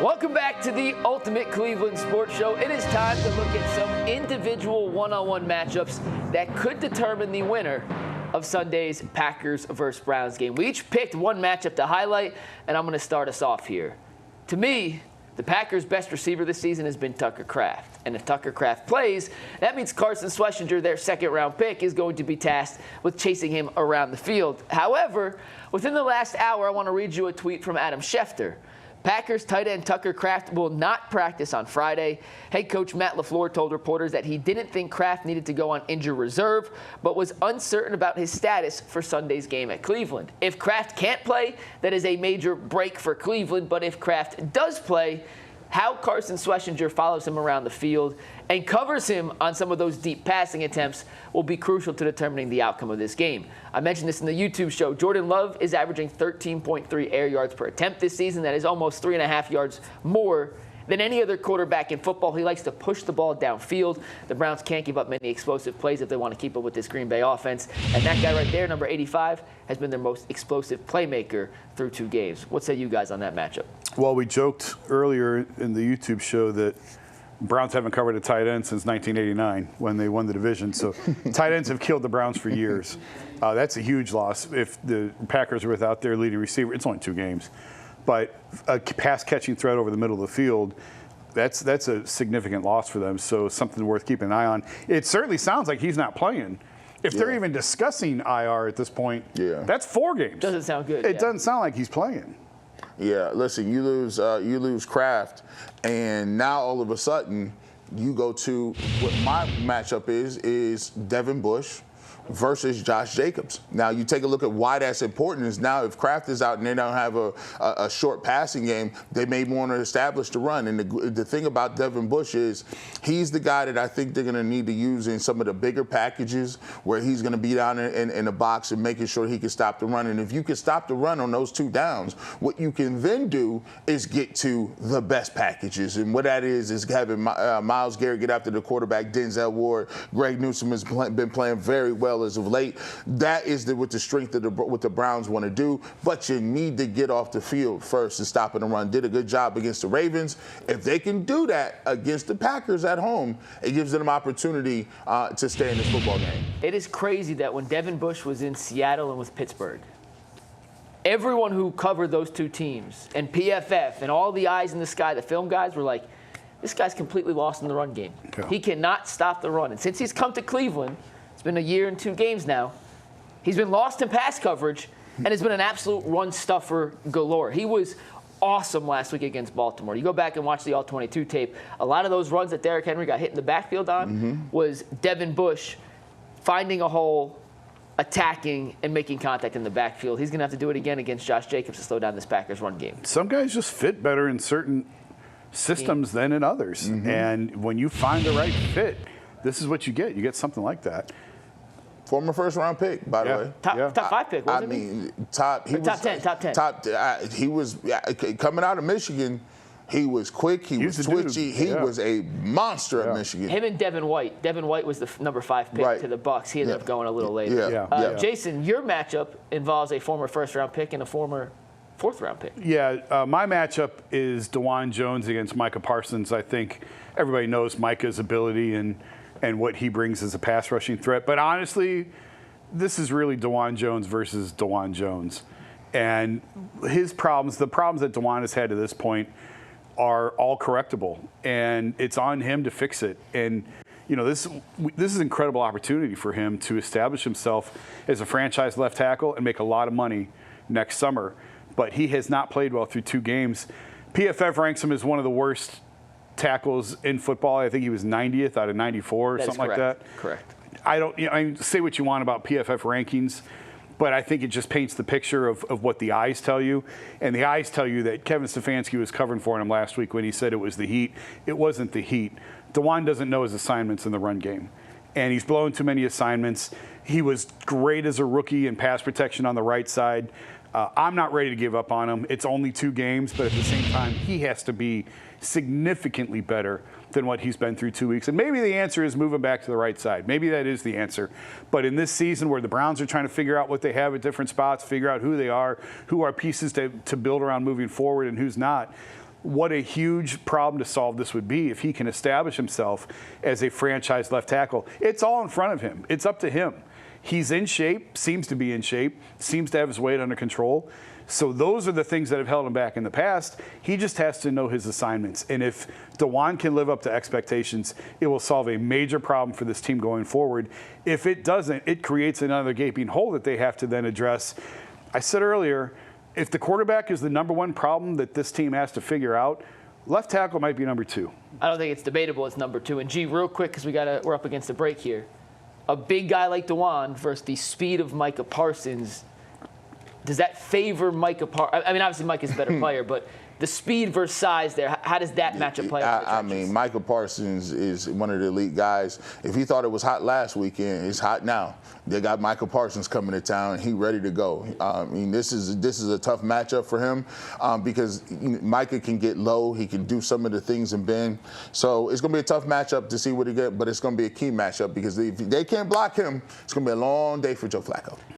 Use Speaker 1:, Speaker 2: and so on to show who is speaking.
Speaker 1: Welcome back to the Ultimate Cleveland Sports Show. It is time to look at some individual one-on-one matchups that could determine the winner of Sunday's Packers versus Browns game. We each picked one matchup to highlight, and I'm going to start us off here. To me, the Packers' best receiver this season has been Tucker Kraft. And if Tucker Kraft plays, that means Carson Schlesinger, their second-round pick, is going to be tasked with chasing him around the field. However, within the last hour, I want to read you a tweet from Adam Schefter. Packers tight end Tucker Kraft will not practice on Friday. Head coach Matt LaFleur told reporters that he didn't think Kraft needed to go on injured reserve, but was uncertain about his status for Sunday's game at Cleveland. If Kraft can't play, that is a major break for Cleveland, but if Kraft does play, how Carson Schlesinger follows him around the field and covers him on some of those deep passing attempts will be crucial to determining the outcome of this game. I mentioned this in the YouTube show. Jordan Love is averaging 13.3 air yards per attempt this season. That is almost 3.5 yards more than any other quarterback in football. He likes to push the ball downfield. The Browns can't give up many explosive plays if they want to keep up with this Green Bay offense. And that guy right there, number 85, has been their most explosive playmaker through 2 games. What say you guys on that matchup?
Speaker 2: Well, we joked earlier in the YouTube show that Browns haven't covered a tight end since 1989 when they won the division. So tight ends have killed the Browns for years. That's a huge loss. If the Packers are without their leading receiver, it's only 2 games. But a pass-catching threat over the middle of the field, that's a significant loss for them. So something worth keeping an eye on. It certainly sounds like he's not playing. If they're even discussing IR at this point, that's 4 games.
Speaker 1: Doesn't sound good.
Speaker 2: It doesn't sound like he's playing.
Speaker 3: Yeah, listen, you lose Kraft, and now all of a sudden you go to what my matchup is Devin Bush versus Josh Jacobs. Now, you take a look at why that's important is now if Kraft is out and they don't have a short passing game, they may want to establish the run. And the thing about Devin Bush is he's the guy that I think they're going to need to use in some of the bigger packages where he's going to be down in the box and making sure he can stop the run. And if you can stop the run on those 2 downs, what you can then do is get to the best packages. And what that is having Myles Garrett get after the quarterback, Denzel Ward. Greg Newsome has been playing very well as of late. That is with the strength of what the Browns want to do, but you need to get off the field first and stopping the run. Did a good job against the Ravens. If they can do that against the Packers at home, it gives them opportunity to stay in this football game.
Speaker 1: It is crazy that when Devin Bush was in Seattle and with Pittsburgh, everyone who covered those 2 teams and PFF and all the eyes in the sky, the film guys were like, this guy's completely lost in the run game. Yeah. He cannot stop the run. And since he's come to Cleveland, it's been a year and 2 games now, he's been lost in pass coverage and has been an absolute run stuffer galore. He was awesome last week against Baltimore. You go back and watch the All-22 tape, a lot of those runs that Derrick Henry got hit in the backfield on was Devin Bush finding a hole, attacking, and making contact in the backfield. He's going to have to do it again against Josh Jacobs to slow down this Packers run game.
Speaker 2: Some guys just fit better in certain systems than in others. And when you find the right fit, this is what you get. You get something like that.
Speaker 3: Former first-round pick, by the way.
Speaker 1: Top 5 pick, wasn't he?
Speaker 3: I mean, top 10. He was coming out of Michigan. He was quick. He was twitchy. He was a monster at Michigan.
Speaker 1: Him and Devin White. Devin White was the number 5 pick to the Bucs. He ended up going a little later. Jason, your matchup involves a former first-round pick and a former 4th-round pick.
Speaker 2: My matchup is Dewan Jones against Micah Parsons. I think everybody knows Micah's ability and what he brings as a pass rushing threat. But honestly, this is really Dewan Jones versus Dawand Jones. And his problems, the problems that Dewan has had to this point, are all correctable. And it's on him to fix it. And, you know, this is an incredible opportunity for him to establish himself as a franchise left tackle and make a lot of money next summer. But he has not played well through 2 games. PFF ranks him as one of the worst tackles in football. I think he was 90th out of 94 or something like that.
Speaker 1: Correct.
Speaker 2: I say what you want about PFF rankings, but I think it just paints the picture of what the eyes tell you. And the eyes tell you that Kevin Stefanski was covering for him last week when he said it was the heat. It wasn't the heat. Dewan doesn't know his assignments in the run game, and he's blowing too many assignments. He was great as a rookie in pass protection on the right side. I'm not ready to give up on him. It's only 2 games, but at the same time, he has to be significantly better than what he's been through 2 weeks. And maybe the answer is moving back to the right side. Maybe that is the answer. But in this season where the Browns are trying to figure out what they have at different spots, figure out who they are, who are pieces to build around moving forward and who's not, what a huge problem to solve this would be if he can establish himself as a franchise left tackle. It's all in front of him. It's up to him. He's in shape, seems to be in shape, seems to have his weight under control. So those are the things that have held him back in the past. He just has to know his assignments. And if Dawand can live up to expectations, it will solve a major problem for this team going forward. If it doesn't, it creates another gaping hole that they have to then address. I said earlier, if the quarterback is the number one problem that this team has to figure out, left tackle might be number 2.
Speaker 1: I don't think it's debatable it's number 2. And G, real quick, because we're up against the break here. A big guy like Dawand versus the speed of Micah Parsons. Does that favor Micah Parsons? I mean, obviously Micah's a better player, but the speed versus size there, how does that matchup play out?
Speaker 3: I mean, Micah Parsons is one of the elite guys. If he thought it was hot last weekend, it's hot now. They got Micah Parsons coming to town, and he ready to go. I mean, this is a tough matchup for him because Micah can get low. He can do some of the things and bend. So it's going to be a tough matchup to see what he get, but it's going to be a key matchup because if they can't block him, it's going to be a long day for Joe Flacco.